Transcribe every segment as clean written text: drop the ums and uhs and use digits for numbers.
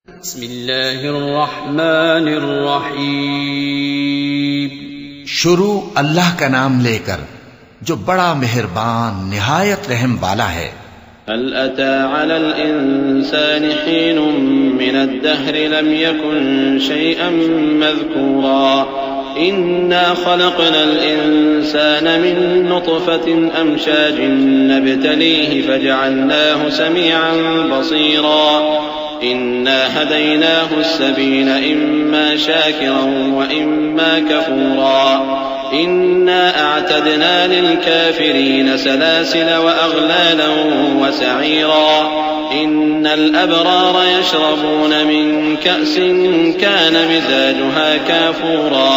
बिस्मिल्लाहिर्रहमानिर्रहीम। शुरू अल्लाह का नाम लेकर जो बड़ा मेहरबान निहायत रहम वाला है। हल अता अलल इंसानि हीनुम मिनद्दहरि लम यकुन शैअन मज़कूरा इन्ना खलक़नल इंसान मिन नुत्फ़तिन अमशाजिन नब्तलीहि फजअलनाहु समीअन बसीरा इन्ना हदैनाहु अस्सबील इम्मा शाकिरन व इम्मा कफूरा इन्ना अअतदना लिलकाफिरीन सलासिल व अगलालन व सईरा इन्नल अबरार यशरबून मिन कअसिन कान मिज़ाजुहा काफूरा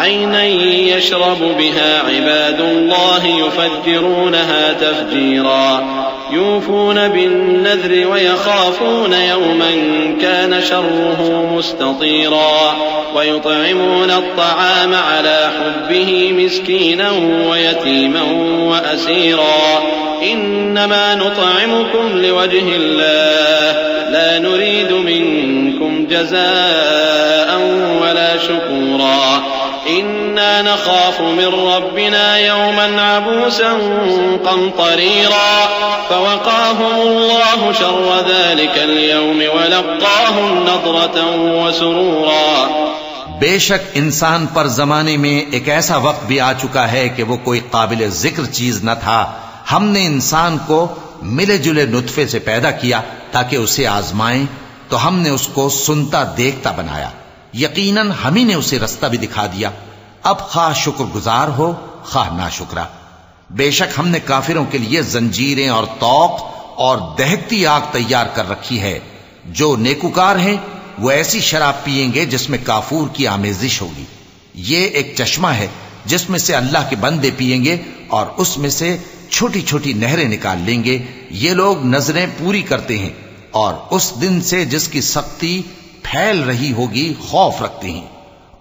ऐनन यशरबु बिहा इबादुल्लाहि युफज्जिरूनहा तफजीरा यूफून बिन्नज़्रि व यख़ाफ़ून यौमन कान शर्रुहु मुस्ततीरा व युत्इमून अत्तआम अला हुब्बिहि मिस्कीनन व यतीमन व असीरा इन्नमा नुत्इमुकुम लिवज्हिल्लाह ला नुरीदु मिनकुम जज़ाअन वला शुकूरा इन्ना नख़ाफ़ु मिन रब्बिना यौमन अबूसन क़मतरीरा फ़वक़ाहुमुल्लाहु शर्र ज़ालिकल यौमि व लक़्क़ाहुम नज़रतन व सुरूरा। बेशक इंसान पर जमाने में एक ऐसा वक्त भी आ चुका है कि वो कोई काबिल जिक्र चीज न था। हमने इंसान को मिले जुले नुत्फे से पैदा किया ताकि उसे आजमाएं, तो हमने उसको सुनता देखता बनाया। यकीनन हम ही ने उसे रास्ता भी दिखा दिया। अब खाह शुक्रगुजार हो खाह नाशुक्रा। बेशक हमने काफिरों के लिए जंजीरें और तौक और दहकती आग तैयार कर रखी है। जो नेकुकार हैं वो ऐसी शराब पिएंगे जिसमें काफूर की आमेजिश होगी। ये एक चश्मा है जिसमें से अल्लाह के बंदे पिएंगे और उसमें से छोटी छोटी नहरें निकाल लेंगे। ये लोग नजरें पूरी करते हैं और उस दिन से जिसकी सख्ती फैल रही होगी खौफ रखते हैं,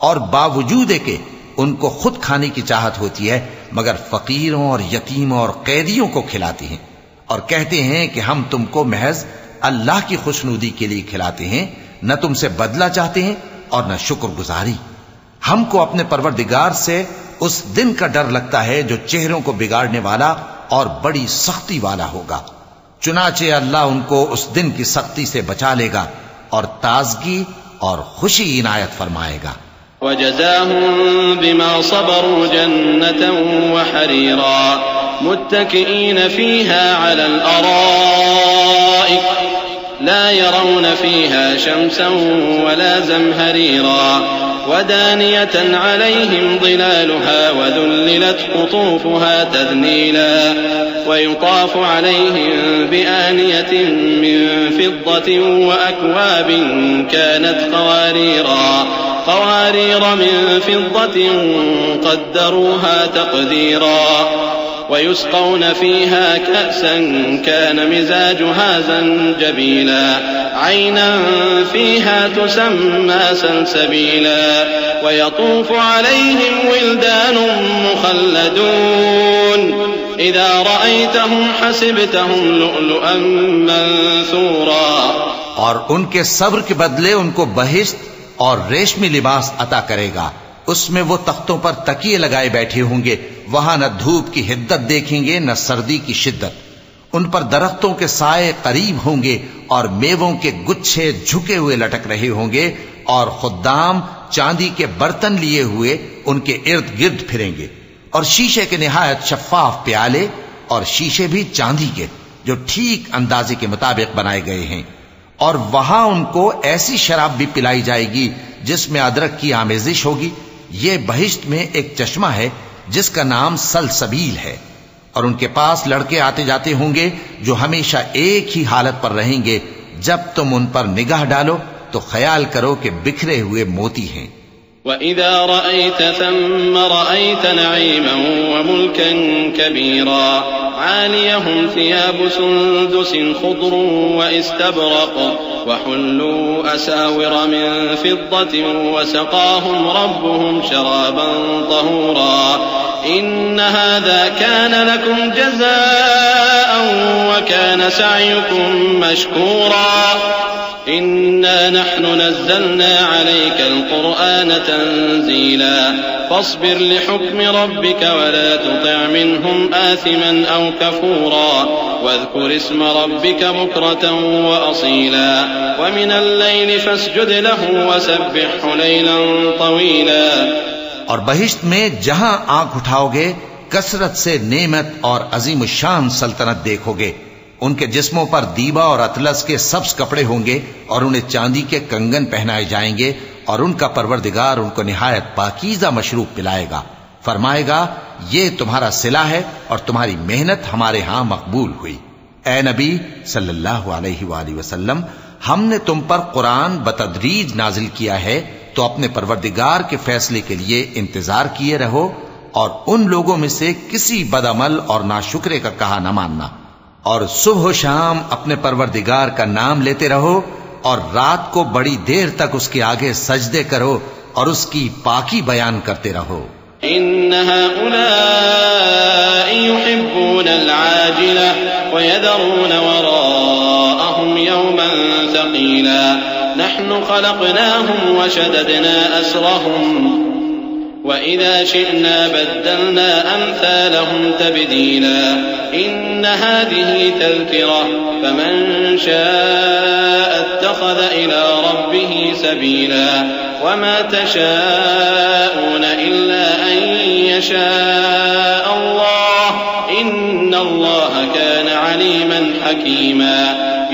और बावजूद के उनको खुद खाने की चाहत होती है मगर फकीरों और यतीमों और कैदियों को खिलाते हैं और कहते हैं कि हम तुमको महज अल्लाह की खुशनुदी के लिए खिलाते हैं, न तुमसे बदला चाहते हैं और न शुक्रगुजारी। हमको अपने परवरदिगार से उस दिन का डर लगता है जो चेहरों को बिगाड़ने वाला और बड़ी सख्ती वाला होगा। चुनाचे अल्लाह उनको उस दिन की सख्ती से बचा लेगा और ताजगी और खुशी इनायत फरमाएगा। वजज़ाहुम बिमा सबरू जन्नतन व हरीरा मुत्तकिईन फीहा अलल अराइक ला यरौन फीहा शम्सन वला ज़महरीरा वदानियतन अलैहिम ज़िलालुहा वज़ुल्लिलत क़ुतूफ़ुहा तज़लीला वयुताफ़ु अलैहिम बिआनियतिन मिन फ़िद्दतिन वअक्वाबिन कानत क़वारीर मिन फ़िद्दतिन क़द्दरूहा तक़दीरा वयुस्क़ौन फ़ीहा कअसन कान मिज़ाजुहा ज़ंजबीला ऐनन फ़ीहा तुसम्मा सलसबीला वयतूफ़ु अलैहिम विल्दानुन मुख़ल्लदून इज़ा रअयतहुम हसिबतहुम लुअलुअन मंसूरा। और उनके सब्र के बदले उनको बहिश्त और रेशमी लिबास अता करेगा। उसमें वो तख्तों पर तकिए लगाए बैठे होंगे। वहां न धूप की हिद्दत देखेंगे न सर्दी की शिद्दत। उन पर दरख्तों के साए करीब होंगे और मेवों के गुच्छे झुके हुए लटक रहे होंगे और खुद्दाम चांदी के बर्तन लिए हुए उनके इर्द गिर्द फिरेंगे और शीशे के निहायत शफ्फाफ प्याले और शीशे भी चांदी के जो ठीक अंदाजे के मुताबिक बनाए गए हैं। और वहां उनको ऐसी शराब भी पिलाई जाएगी जिसमें अदरक की आमेजिश होगी। ये बहिश्त में एक चश्मा है जिसका नाम सलसबील है। और उनके पास लड़के आते जाते होंगे जो हमेशा एक ही हालत पर रहेंगे। जब तुम उन पर निगाह डालो तो ख्याल करो कि बिखरे हुए मोती हैं। वइज़ा रअयत थम्म रअयत नईमन व मुल्कन कबीरा आलियहुम थियाबु सुंदुसिन खुद्रुन व इस्तबरक़ व हुल्लू असाविर मिन फ़िद्दतिन व सक़ाहुम रब्बुहुम शराबन तहूरा इन्न हाज़ा कान लकुम जज़ाअन व कान सअयुकुम मशकूरा। इन्ना नहनु नज़्ज़लना अलैकल कुरआन तंज़ीला फस्बिर लिहुक्मि रब्बिका वला तुति' मिनहुम आसिमन औ कफूरा वज़्कुर इस्म रब्बिका बुक्रतन व असीला व मिनल लैलि फस्जुद लहु वसब्बिहु लैलन तवीला। और बहिश्त में जहां आंख उठाओगे कसरत से नेमत और अजीम शान सल्तनत देखोगे। उनके जिस्मों पर दीबा और अतलस के सब्ज कपड़े होंगे और उन्हें चांदी के कंगन पहनाए जाएंगे और उनका परवरदिगार उनको निहायत पाकीज़ा मशरूब पिलाएगा। फरमाएगा, ये तुम्हारा सिला है और तुम्हारी मेहनत हमारे यहां मकबूल हुई। ए नबी सल्लल्लाहु अलैहि वसल्लम, हमने तुम पर कुरान बतदरीज नाजिल किया है, तो अपने परवरदिगार के फैसले के लिए इंतजार किए रहो और उन लोगों में से किसी बदअमल और नाशुक्रे का कहा न मानना। और सुबह शाम अपने परवरदिगार का नाम लेते रहो और रात को बड़ी देर तक उसके आगे सजदे करो और उसकी पाकी बयान करते रहो। इन्न हाउलाई युहिब्बूनल आजिला व यदरून वराअहुम यौमन सक़ीला नहनु खलक़नाहुम व शददना अस्रहुम व इज़ा शिअना बद्दलना अम्सालहुम तब्दीला इन्न हाज़िही तज़किरा फमन शाअ इत्तख़ज़ इला रब्बिही सबीला वमा तशाऊन इल्ला अन यशाअ अल्लाह इन्नल्लाह कान अलीमन हकीमा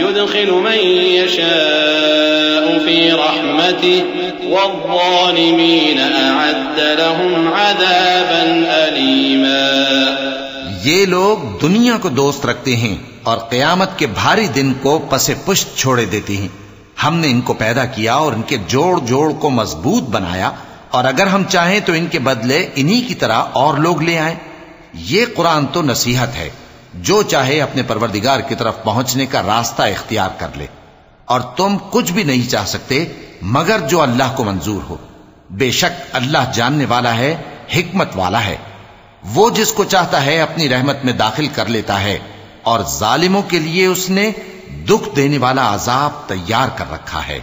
युदखिलु मन यशाअ फी रहमतिही वज़्ज़ालिमीन अअद्द लहुम अज़ाबन अलीमा। ये लोग दुनिया को दोस्त रखते हैं और क़यामत के भारी दिन को पसे पुष्ट छोड़े देते हैं। हमने इनको पैदा किया और इनके जोड़ जोड़ को मजबूत बनाया और अगर हम चाहें तो इनके बदले इन्हीं की तरह और लोग ले आए। ये कुरान तो नसीहत है, जो चाहे अपने परवरदिगार की तरफ पहुंचने का रास्ता इख्तियार कर ले और तुम कुछ भी नहीं चाह सकते मगर जो अल्लाह को मंजूर हो। बेशक अल्लाह जानने वाला है, हिकमत वाला है। वो जिसको चाहता है अपनी रहमत में दाखिल कर लेता है और जालिमों के लिए उसने दुख देने वाला अजाब तैयार कर रखा है।